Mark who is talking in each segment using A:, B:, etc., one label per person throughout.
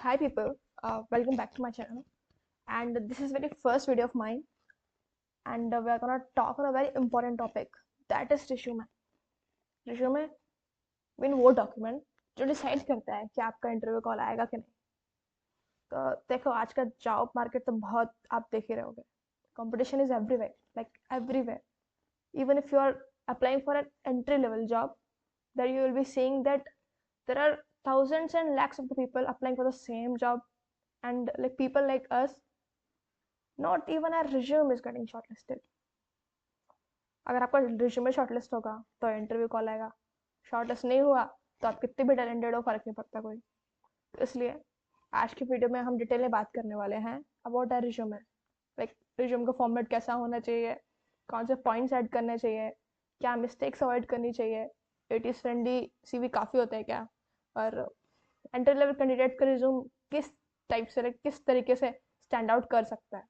A: Hi people, welcome back to my channel, and this is very first video of mine, and we are gonna talk on a very important topic, that is resume. resume mean वो document जो decide करता है कि आपका interview call आएगा कि नहीं. तो देखो आज का जॉब मार्केट तो बहुत आप देख ही रहोगे, competition is everywhere, like everywhere. Even if you are applying for an entry level job, then you will be seeing that there are thousands and lakhs of the people applying for the same job, and like people like us, not even our resume is getting shortlisted. अगर आपका resume shortlist होगा तो interview call आएगा, shortlist नहीं हुआ तो आप कितने भी टैलेंटेड हो फर्क नहीं पड़ता कोई. तो इसलिए आज की वीडियो में हम डिटेल में बात करने वाले हैं about our resume, like resume का फॉर्मेट कैसा होना चाहिए, कौन से पॉइंट्स ऐड करने चाहिए, क्या मिस्टेक्स अवॉइड करनी चाहिए, ATS फ्रेंडली CV काफ़ी होता है क्या, और एंट्री लेवल कैंडिडेट का रिज्यूम किस टाइप से किस तरीके से स्टैंड आउट कर सकता है.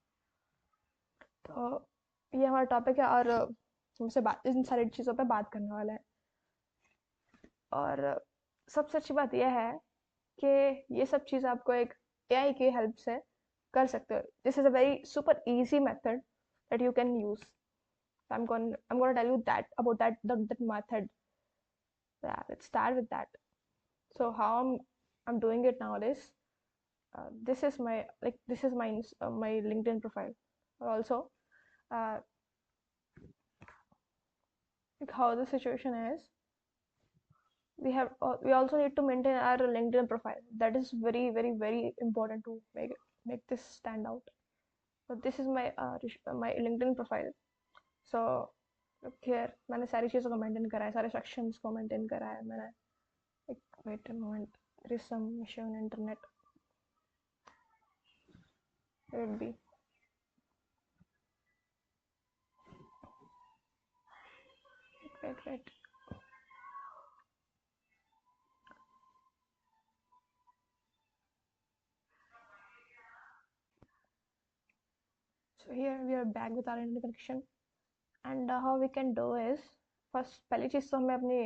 A: तो ये हमारा टॉपिक है और हमसे बात इन सारी चीज़ों पे बात करने वाले हैं. और सबसे अच्छी बात यह है कि ये सब चीज़ आपको एक AI की हेल्प से कर सकते हो. This is a very super easy method that you can use. I'm gonna tell you that about that method. Yeah, let's start with that. So how I'm doing it nowadays. This is my my LinkedIn profile. Also, uh, like how the situation is, we also need to maintain our LinkedIn profile. That is very important to make this stand out. So this is my LinkedIn profile. So look here, मैंने सारी चीज़ों को maintain करा है, सारे sections को maintain करा है मैंने. Wait a moment, there is some issue on internet. Let it be. Wait. So here we are back with our internet connection, and how we can do is, first पहली चीज़ तो हमें अपनी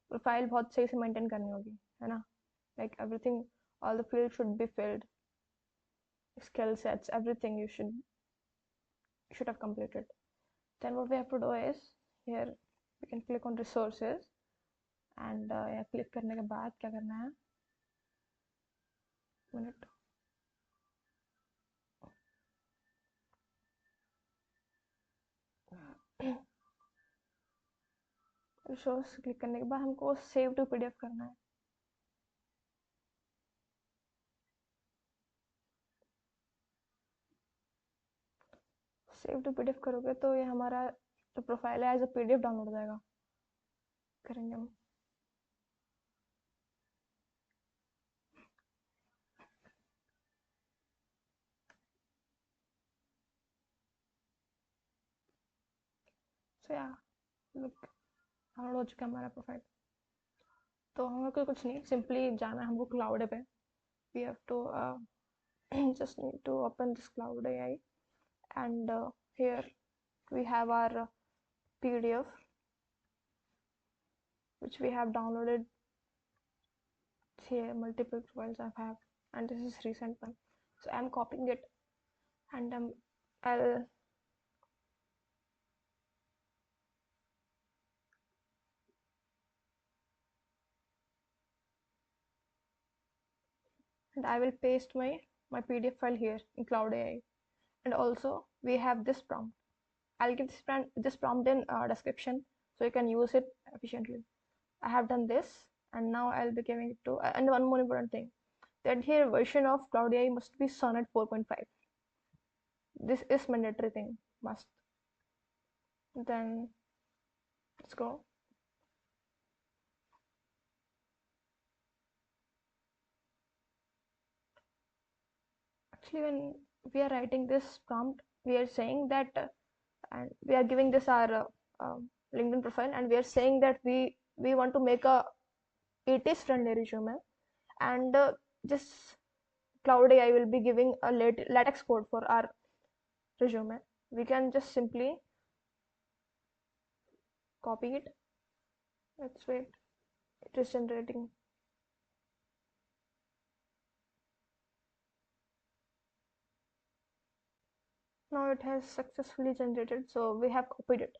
A: profile बहुत सही से मेंटेन करनी होगी, है ना. Like everything, all the fields should be filled, skill sets, everything you should have completed. Then what we have to do is, here we can click on resources, and यहाँ click करने के बाद क्या करना है, मिनट, रिसोर्स क्लिक करने के बाद हमको सेव टू PDF करना है. सेव टू PDF करोगे तो ये हमारा जो प्रोफाइल है एज अ PDF डाउनलोड हो जाएगा. करेंगे हम. सो या लुक, डाउनलोड हो चुका है हमारा प्रोफाइल. तो हमको कुछ नहीं, सिंपली जाना है हमको क्लाउड पे. We have to just need to open this cloud AI, and here we have our PDF which we have downloaded. Here multiple profiles I have, and this is recent one, so I'm copying it, and I'll paste my PDF file here in Cloud AI. And also we have this prompt. I'll give this prompt in description so you can use it efficiently. I have done this, and now I'll be giving it to, and one more important thing, that here version of Cloud AI must be Sonnet 4.5. This is mandatory thing, must. Then let's go. Actually, when we are writing this prompt, we are saying that, and we are giving this our LinkedIn profile, and we are saying that we want to make a ATS-friendly resume, and this Cloud AI will be giving a Latex code for our resume. We can just simply copy it. Let's wait, it is generating. Now it has successfully generated, so we have copied it.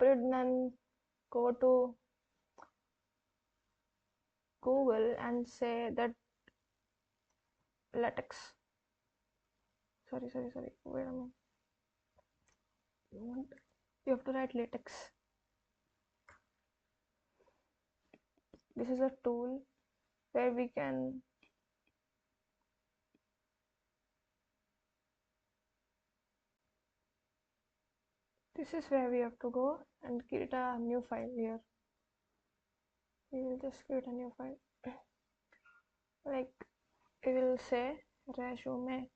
A: Then go to Google and say that Latex. Sorry. Wait a minute. You have to write Latex. This is a tool where we can this is where we have to go and create a new file here. We will just create a new file. Like we will say resume.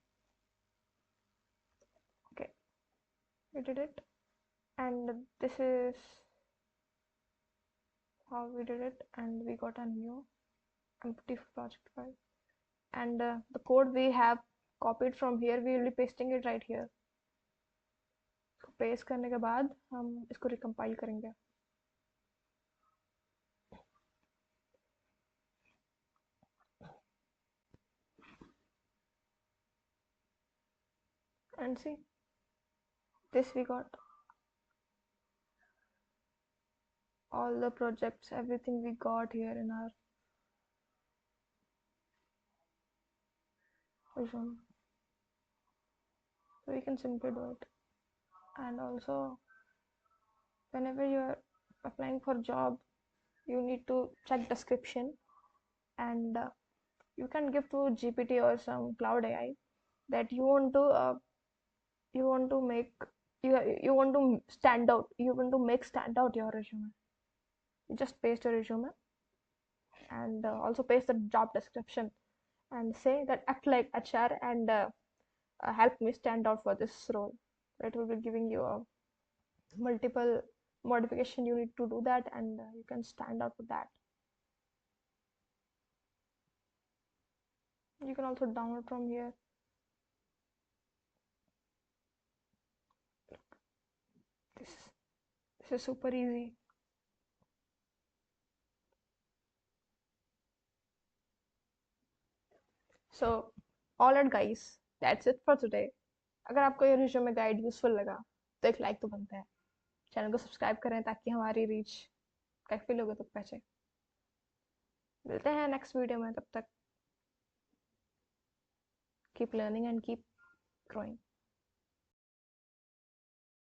A: Okay, we did it, and this is how we did it, and we got a new empty project file, and the code we have copied from here, we will be pasting it right here. Paste करने के बाद हम इसको recompile करेंगे. And see, this we got all the projects, everything we got here in our resume. So we can simply do it. And also, whenever you are applying for job, you need to check description, and you can give to GPT or some cloud AI that you want to make you want to stand out, you want to make stand out your resume. You just paste your resume and also paste the job description and say that act like HR and help me stand out for this role. It will be giving you a multiple modification you need to do that, and you can stand out with that. You can also download from here. This is super easy. So all right guys, that's it for today. अगर आपको ये resume guide useful लगा तो एक like तो बनता है. Channel को सब्सक्राइब करें ताकि हमारी रीच काफी लोगों तक पहुंचे. मिलते हैं नेक्स्ट वीडियो में. तब तक keep learning and keep growing.